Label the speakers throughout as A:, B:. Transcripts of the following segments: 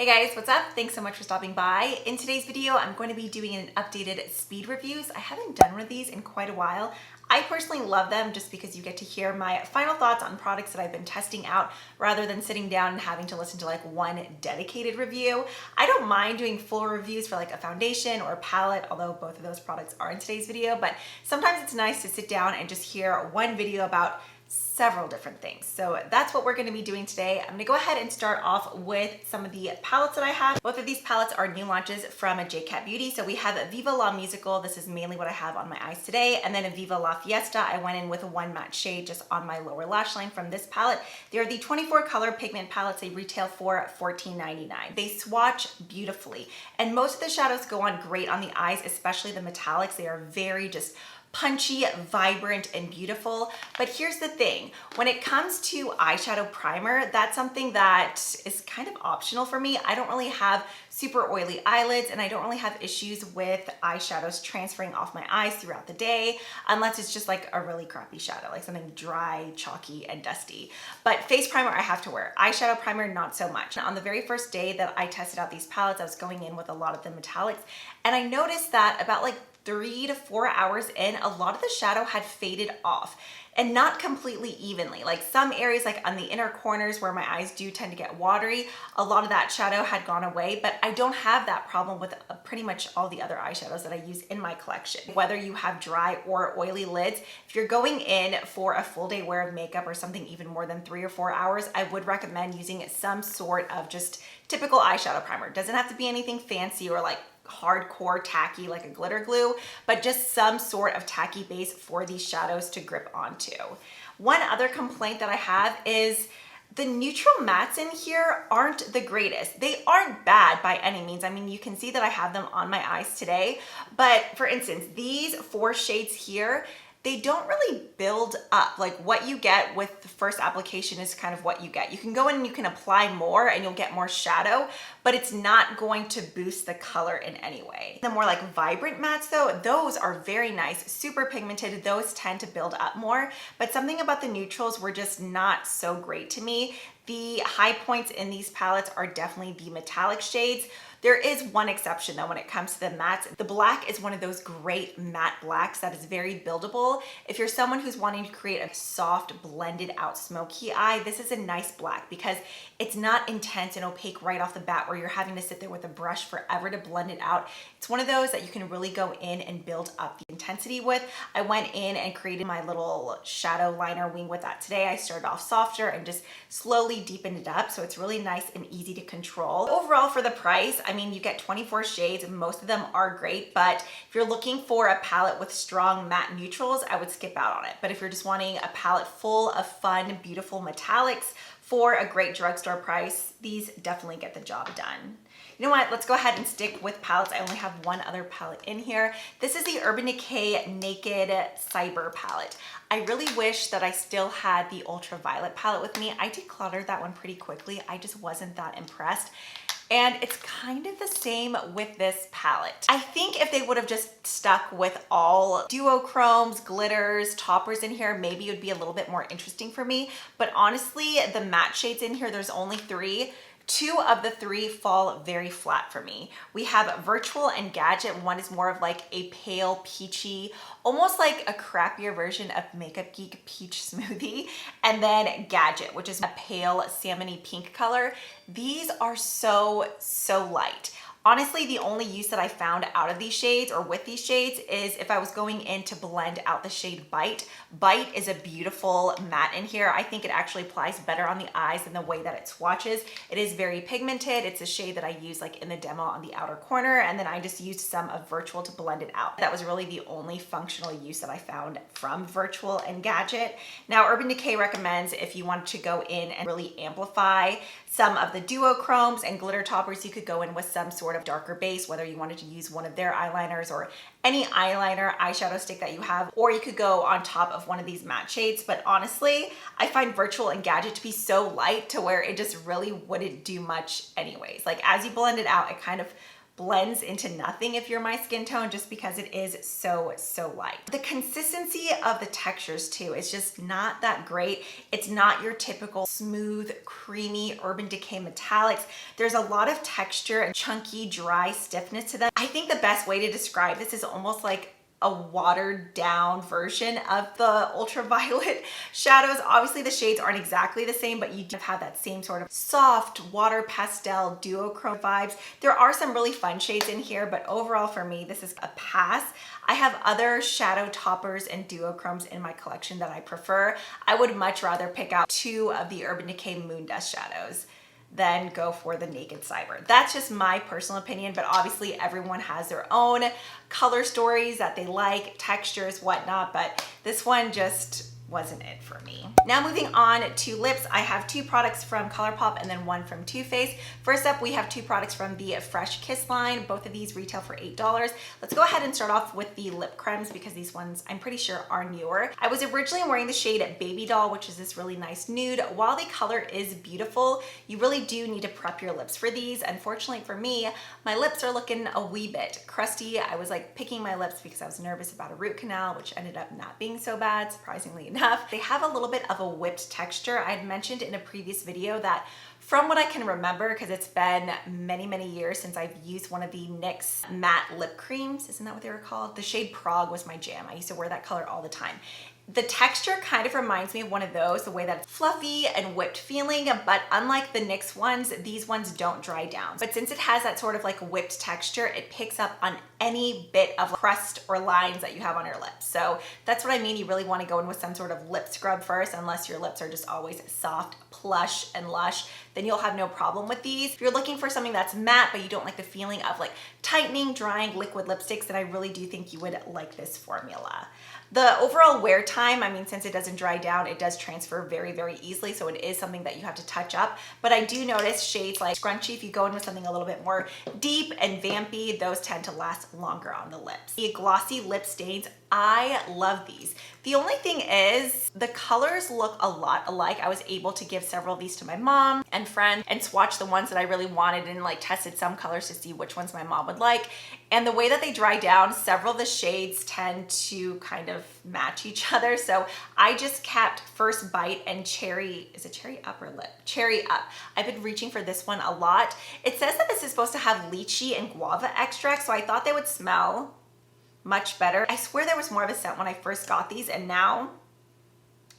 A: Hey guys, what's up? Thanks so much for stopping by. In today's video, I'm going to be doing an updated speed reviews. I haven't done one of these in quite a while. I personally love them just because you get to hear my final thoughts on products that I've been testing out rather than sitting down and having to listen to like one dedicated review. I don't mind doing full reviews for like a foundation or a palette, although both of those products are in today's video, but sometimes it's nice to sit down and just hear one video about several different things. So that's what we're going to be doing today. I'm going to go ahead and start off with some of the palettes that I have. Both of these palettes are new launches from J.Cat Beauty. So we have Viva La Musical. This is mainly what I have on my eyes today. And then a Viva La Fiesta. I went in with a one matte shade just on my lower lash line from this palette. They're the 24 color pigment palettes. They retail for $14.99. They swatch beautifully. And most of the shadows go on great on the eyes, especially the metallics. They are very just punchy, vibrant, and beautiful. But here's the thing, when it comes to eyeshadow primer, that's something that is kind of optional for me. I don't really have super oily eyelids and I don't really have issues with eyeshadows transferring off my eyes throughout the day, unless it's just like a really crappy shadow, like something dry, chalky, and dusty. But face primer I have to wear. Eyeshadow primer, not so much. On the very first day that I tested out these palettes, I was going in with a lot of the metallics, and I noticed that about like 3 to 4 hours in, a lot of the shadow had faded off, and not completely evenly. Like some areas, like on the inner corners where my eyes do tend to get watery, a lot of that shadow had gone away, but I don't have that problem with pretty much all the other eyeshadows that I use in my collection. Whether you have dry or oily lids, if you're going in for a full day wear of makeup or something even more than 3 or 4 hours, I would recommend using some sort of just typical eyeshadow primer. It doesn't have to be anything fancy or like hardcore tacky like a glitter glue, but just some sort of tacky base for these shadows to grip onto. One other complaint that I have is the neutral mattes in here aren't the greatest. They aren't bad by any means. I mean, you can see that I have them on my eyes today, but for instance, these 4 shades here, they don't really build up. Like what you get with the first application is kind of what you get. You can go in and you can apply more and you'll get more shadow, but it's not going to boost the color in any way. The more like vibrant mattes though, those are very nice, super pigmented. Those tend to build up more, but something about the neutrals were just not so great to me. The high points in these palettes are definitely the metallic shades. There is one exception though when it comes to the mattes. The black is one of those great matte blacks that is very buildable. If you're someone who's wanting to create a soft, blended out smoky eye, this is a nice black because it's not intense and opaque right off the bat where you're having to sit there with a brush forever to blend it out. It's one of those that you can really go in and build up the intensity with. I went in and created my little shadow liner wing with that today. I started off softer and just slowly deepened it up, so it's really nice and easy to control. Overall, for the price, I mean, you get 24 shades and most of them are great, but if you're looking for a palette with strong matte neutrals, I would skip out on it. But if you're just wanting a palette full of fun, beautiful metallics for a great drugstore price, these definitely get the job done. You know what, let's go ahead and stick with palettes. I only have one other palette in here. This is the Urban Decay Naked Cyber palette. I really wish that I still had the Ultraviolet palette with me. I decluttered that one pretty quickly. I just wasn't that impressed. And it's kind of the same with this palette. I think if they would have just stuck with all duochromes, glitters, toppers in here, maybe it would be a little bit more interesting for me. But honestly, the matte shades in here, there's only 3. 2 of the 3 fall very flat for me. We have Virtual and Gadget. One is more of like a pale peachy, almost like a crappier version of Makeup Geek Peach Smoothie. And then Gadget, which is a pale salmony pink color. These are so light. Honestly, the only use that I found out of these shades or with these shades is if I was going in to blend out the shade Bite. Bite is a beautiful matte in here. I think it actually applies better on the eyes than the way that it swatches. It is very pigmented. It's a shade that I use like in the demo on the outer corner, and then I just used some of Virtual to blend it out. That was really the only functional use that I found from Virtual and Gadget. Now, Urban Decay recommends if you want to go in and really amplify some of the duochromes and glitter toppers, you could go in with some sort of darker base, whether you wanted to use one of their eyeliners or any eyeliner eyeshadow stick that you have, or you could go on top of one of these matte shades. But honestly, I find Virtual and Gadget to be so light to where it just really wouldn't do much anyways. Like as you blend it out, it kind of blends into nothing if you're my skin tone, just because it is so light. The consistency of the textures too is just not that great. It's not your typical smooth, creamy Urban Decay metallics. There's a lot of texture and chunky, dry stiffness to them. I think the best way to describe this is almost like a watered down version of the ultraviolet shadows. Obviously the shades aren't exactly the same, but you do have that same sort of soft water pastel duochrome vibes. There are some really fun shades in here, but overall for me, this is a pass. I have other shadow toppers and duochromes in my collection that I prefer. I would much rather pick out 2 of the Urban Decay Moon Dust shadows than go for the Naked Cyber. That's just my personal opinion, but obviously everyone has their own color stories that they like, textures, whatnot, but this one just wasn't it for me. Now moving on to lips, I have 2 products from Colourpop and then 1 from Too Faced. First up, we have 2 products from the Fresh Kiss line. Both of these retail for $8. Let's go ahead and start off with the lip cremes because these ones I'm pretty sure are newer. I was originally wearing the shade Baby Doll, which is this really nice nude. While the color is beautiful, you really do need to prep your lips for these. Unfortunately for me, my lips are looking a wee bit crusty. I was like picking my lips because I was nervous about a root canal, which ended up not being so bad, surprisingly enough. They have a little bit of a whipped texture. I had mentioned in a previous video that from what I can remember, because it's been many years since I've used one of the NYX matte lip creams, isn't that what they were called? The shade Prague was my jam. I used to wear that color all the time. The texture kind of reminds me of one of those, the way that it's fluffy and whipped feeling, but unlike the NYX ones, these ones don't dry down. But since it has that sort of like whipped texture, it picks up on any bit of crust or lines that you have on your lips. So that's what I mean. You really want to go in with some sort of lip scrub first, unless your lips are just always soft, plush, and lush, then you'll have no problem with these. If you're looking for something that's matte, but you don't like the feeling of like tightening, drying liquid lipsticks, then I really do think you would like this formula. The overall wear time, I mean, since it doesn't dry down, it does transfer very easily, so it is something that you have to touch up. But I do notice shades like Scrunchy, if you go in with something a little bit more deep and vampy, those tend to last longer on the lips. The glossy lip stains, I love these. The only thing is the colors look a lot alike. I was able to give several of these to my mom and friends and swatch the ones that I really wanted and like tested some colors to see which ones my mom would like. And the way that they dry down, several of the shades tend to kind of match each other. So I just kept First Bite and Cherry, is it Cherry Up or Lip? Cherry Up. I've been reaching for this one a lot. It says that this is supposed to have lychee and guava extract, so I thought they would smell much better. I swear there was more of a scent when I first got these, and now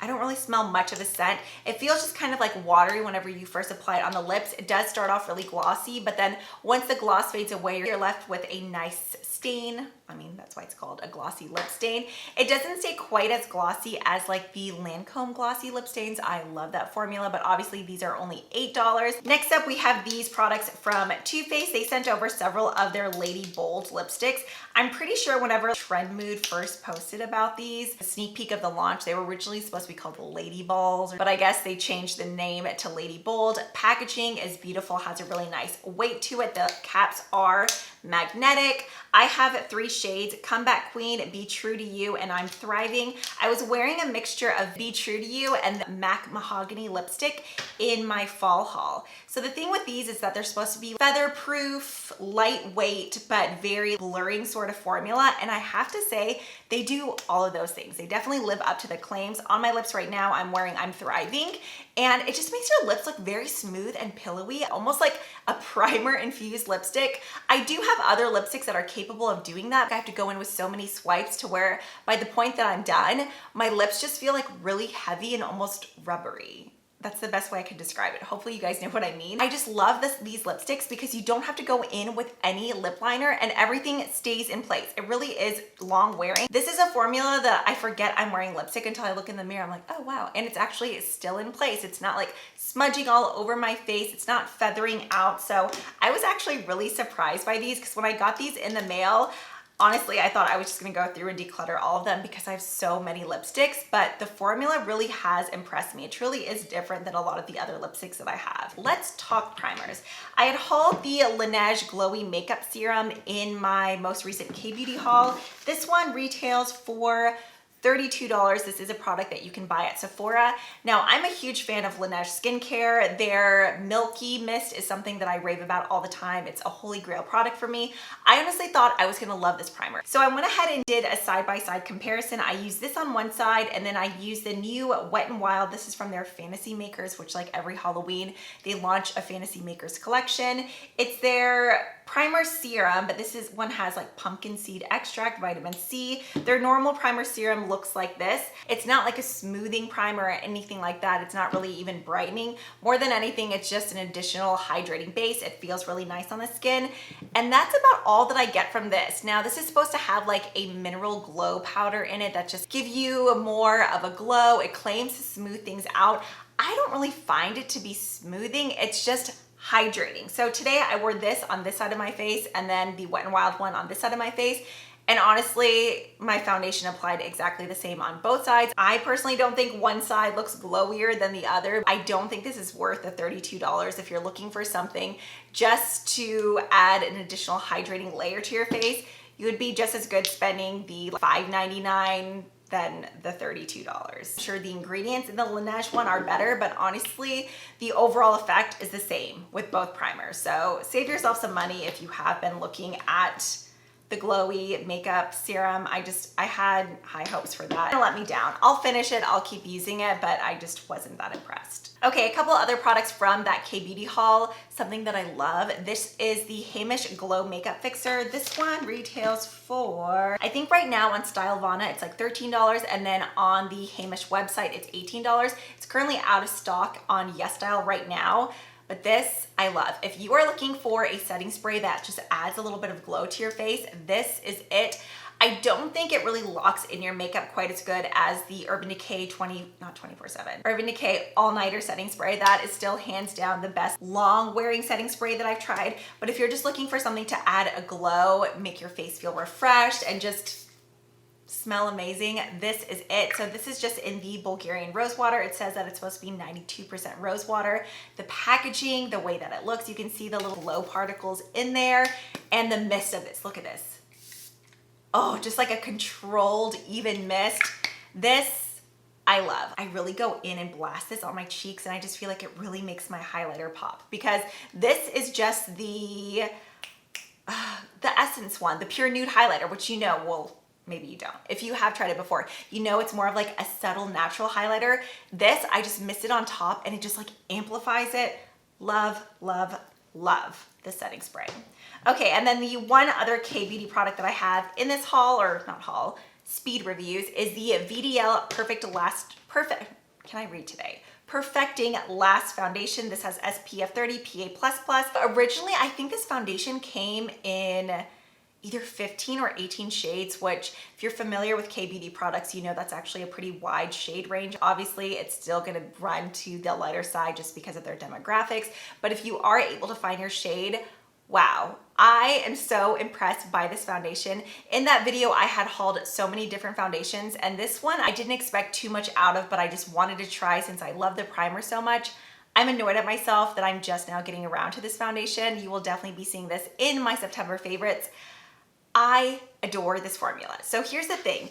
A: I don't really smell much of a scent. It feels just kind of like watery whenever you first apply it on the lips. It does start off really glossy, but then once the gloss fades away, you're left with a nice stain. I mean, that's why it's called a glossy lip stain. It doesn't stay quite as glossy as like the Lancome glossy lip stains. I love that formula, but obviously these are only $8. Next up, we have these products from Too Faced. They sent over several of their Lady Bold lipsticks. I'm pretty sure whenever Trend Mood first posted about these, a sneak peek of the launch, they were originally supposed to be called Lady Balls, but I guess they changed the name to Lady Bold. Packaging is beautiful, has a really nice weight to it. The caps are magnetic. I have 3 shades: Comeback Queen, Be True to You, and I'm Thriving. I was wearing a mixture of Be True to You and the MAC Mahogany lipstick in my fall haul. So the thing with these is that they're supposed to be feather-proof, lightweight, but very blurring sort of formula, and I have to say they do all of those things. They definitely live up to the claims. On my lips right now, I'm wearing I'm Thriving, and it just makes your lips look very smooth and pillowy, almost like a primer infused lipstick. I do have other lipsticks that are capable of doing that. I have to go in with so many swipes to where by the point that I'm done, my lips just feel like really heavy and almost rubbery. That's the best way I could describe it. Hopefully you guys know what I mean. I just love these lipsticks because you don't have to go in with any lip liner and everything stays in place. It really is long wearing. This is a formula that I forget I'm wearing lipstick until I look in the mirror. I'm like, oh wow. And it's actually still in place. It's not like smudging all over my face. It's not feathering out. So I was actually really surprised by these because when I got these in the mail, honestly, I thought I was just gonna go through and declutter all of them because I have so many lipsticks, but the formula really has impressed me. It truly is different than a lot of the other lipsticks that I have. Let's talk primers. I had hauled the Laneige Glowy Makeup Serum in my most recent K-Beauty haul. This one retails for $32. This is a product that you can buy at Sephora. Now, I'm a huge fan of Laneige skincare. Their Milky Mist is something that I rave about all the time. It's a holy grail product for me. I honestly thought I was gonna love this primer. So I went ahead and did a side-by-side comparison. I used this on one side, and then I used the new Wet n Wild. This is from their Fantasy Makers, which like every Halloween, they launch a Fantasy Makers collection. It's their primer serum, but this one has like pumpkin seed extract, vitamin C. Their normal primer serum looks like this. It's not like a smoothing primer or anything like that. It's not really even brightening. More than anything, it's just an additional hydrating base. It feels really nice on the skin. And that's about all that I get from this. Now, this is supposed to have like a mineral glow powder in it that just give you more of a glow. It claims to smooth things out. I don't really find it to be smoothing. It's just hydrating. So today I wore this on this side of my face and then the Wet n Wild one on this side of my face. And honestly, my foundation applied exactly the same on both sides. I personally don't think one side looks glowier than the other. I don't think this is worth the $32 if you're looking for something just to add an additional hydrating layer to your face. You would be just as good spending the $5.99 than the $32. Sure, the ingredients in the Laneige one are better, but honestly, the overall effect is the same with both primers. So save yourself some money if you have been looking at the Glowy makeup serum. I had high hopes for that. It let me down. I'll finish it, I'll keep using it, but I just wasn't that impressed. Okay, a couple other products from that K-Beauty haul, something that I love. This is the Heimish Glow Makeup Fixer. This one retails for, I think right now on Stylovana, it's like $13, and then on the Heimish website, it's $18. It's currently out of stock on YesStyle right now. But this I love. If you are looking for a setting spray that just adds a little bit of glow to your face, this is it. I don't think it really locks in your makeup quite as good as the Urban Decay Urban Decay All Nighter Setting Spray. That is still hands down the best long wearing setting spray that I've tried. But if you're just looking for something to add a glow, make your face feel refreshed, and just smell amazing, this is it. So this is just in the Bulgarian rose water. It says that it's supposed to be 92% rose water. The packaging, the way that it looks, you can see the little glow particles in there, and the mist of this. Look at this. Oh, just like a controlled, even mist. This I love. I really go in and blast this on my cheeks, and I just feel like it really makes my highlighter pop, because this is just the Essence one, the Pure Nude highlighter, which you know, well, maybe you don't. If you have tried it before, you know it's more of like a subtle natural highlighter. This, I just mist it on top and it just like amplifies it. Love, love, love the setting spray. Okay, and then the one other K-Beauty product that I have in this haul, or not haul, speed reviews, is the VDL Perfecting Last Foundation. This has SPF 30 PA++. Originally, I think this foundation came in either 15 or 18 shades, which if you're familiar with K-Beauty products, you know that's actually a pretty wide shade range. Obviously, it's still gonna run to the lighter side just because of their demographics. But if you are able to find your shade, wow, I am so impressed by this foundation. In that video, I had hauled so many different foundations, and this one I didn't expect too much out of, but I just wanted to try since I love the primer so much. I'm annoyed at myself that I'm just now getting around to this foundation. You will definitely be seeing this in my September favorites. I adore this formula. So here's the thing.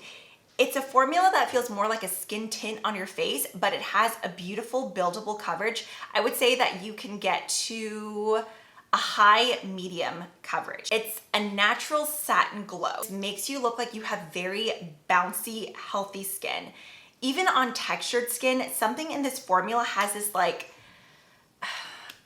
A: It's a formula that feels more like a skin tint on your face, but it has a beautiful buildable coverage. I would say that you can get to a high medium coverage. It's a natural satin glow. It makes you look like you have very bouncy, healthy skin. Even on textured skin, something in this formula has this like,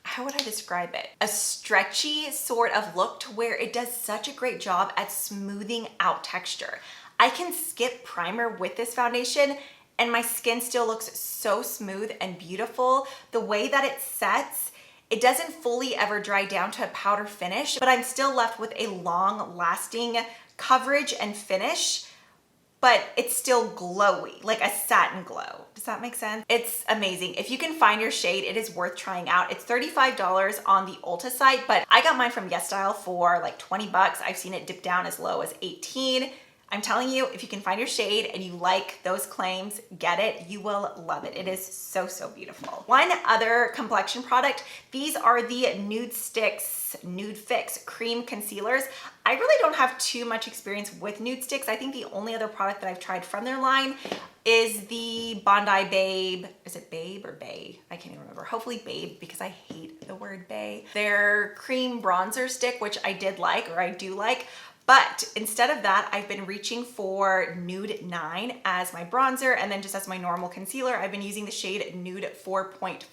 A: how would I describe it? A stretchy sort of look to where it does such a great job at smoothing out texture. I can skip primer with this foundation and my skin still looks so smooth and beautiful. The way that it sets, it doesn't fully ever dry down to a powder finish, but I'm still left with a long lasting coverage and finish, but it's still glowy, like a satin glow. Does that make sense? It's amazing. If you can find your shade, it is worth trying out. It's $35 on the Ulta site, but I got mine from YesStyle for like 20 bucks. I've seen it dip down as low as 18. I'm telling you, if you can find your shade and you like those claims, get it. You will love it. It is so, so beautiful. One other complexion product, these are the Nudefix Cream Concealers. I really don't have too much experience with Nudestix. I think the only other product that I've tried from their line is the Bondi Babe. Is it Babe or Bay? I can't even remember. Hopefully Babe, because I hate the word Bay. Their cream bronzer stick, which I did like, or I do like. But instead of that, I've been reaching for Nude 9 as my bronzer, and then just as my normal concealer, I've been using the shade Nude 4.5.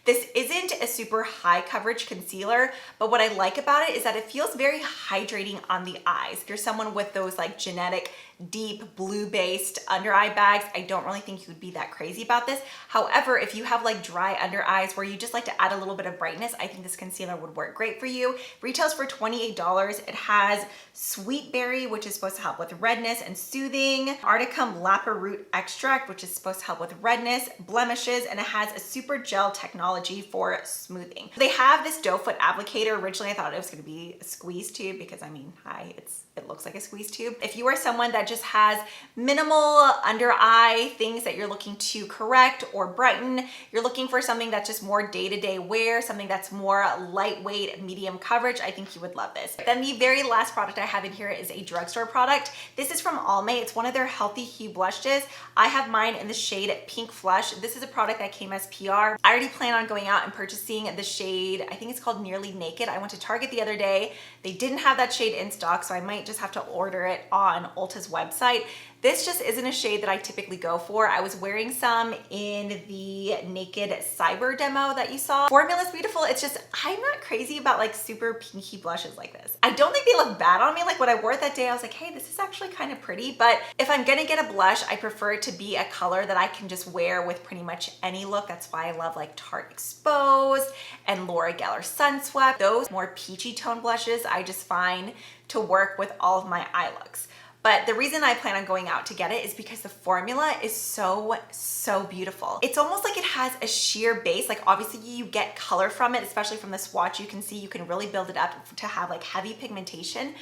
A: This isn't a super high coverage concealer, but what I like about it is that it feels very hydrating on the eyes. If you're someone with those like genetic, deep blue-based under eye bags, I don't really think you would be that crazy about this. However, if you have like dry under eyes where you just like to add a little bit of brightness, I think this concealer would work great for you. Retails for $28. It has Sweet Berry, which is supposed to help with redness and soothing, Articum Lappa Root Extract, which is supposed to help with redness, blemishes, and it has a super gel technology for smoothing. They have this doe foot applicator. Originally, I thought it was going to be a squeeze tube because I mean, hi, it looks like a squeeze tube. If you are someone that just has minimal under eye things that you're looking to correct or brighten, you're looking for something that's just more day-to-day wear, something that's more lightweight, medium coverage, I think you would love this. Then the very last product I have in here is a drugstore product. This is from Almay. It's one of their healthy hue blushes. I have mine in the shade Pink Flush. This is a product that came as PR. I already plan on going out and purchasing the shade, I think it's called Nearly Naked. I went to Target the other day. They didn't have that shade in stock, so I might just have to order it on Ulta's website. This just isn't a shade that I typically go for. I was wearing some in the Naked Cyber demo that you saw. Formula's beautiful. It's just, I'm not crazy about like super pinky blushes like this. I don't think they look bad on me. Like when I wore it that day, I was like, hey, this is actually kind of pretty. But if I'm gonna get a blush, I prefer it to be a color that I can just wear with pretty much any look. That's why I love like Tarte Exposed and Laura Geller Sunswept. Those more peachy tone blushes I just find to work with all of my eye looks. But the reason I plan on going out to get it is because the formula is so, so beautiful. It's almost like it has a sheer base. Like obviously you get color from it, especially from the swatch. You can see you can really build it up to have like heavy pigmentation.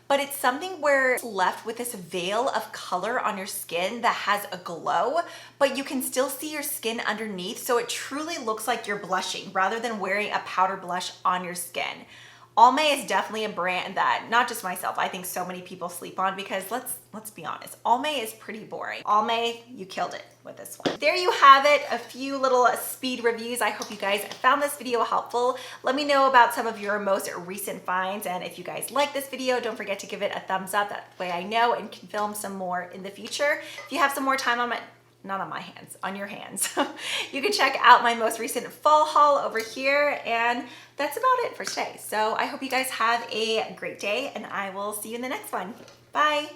A: But it's something where it's left with this veil of color on your skin that has a glow, but you can still see your skin underneath. So it truly looks like you're blushing rather than wearing a powder blush on your skin. Almay is definitely a brand that not just myself, I think so many people sleep on because let's be honest, Almay is pretty boring. Almay, you killed it with this one. There you have it, a few little speed reviews. I hope you guys found this video helpful. Let me know about some of your most recent finds, and if you guys like this video, don't forget to give it a thumbs up. That way I know and can film some more in the future. If you have some more time on not on my hands, on your hands. You can check out my most recent fall haul over here, and that's about it for today. So I hope you guys have a great day, and I will see you in the next one. Bye.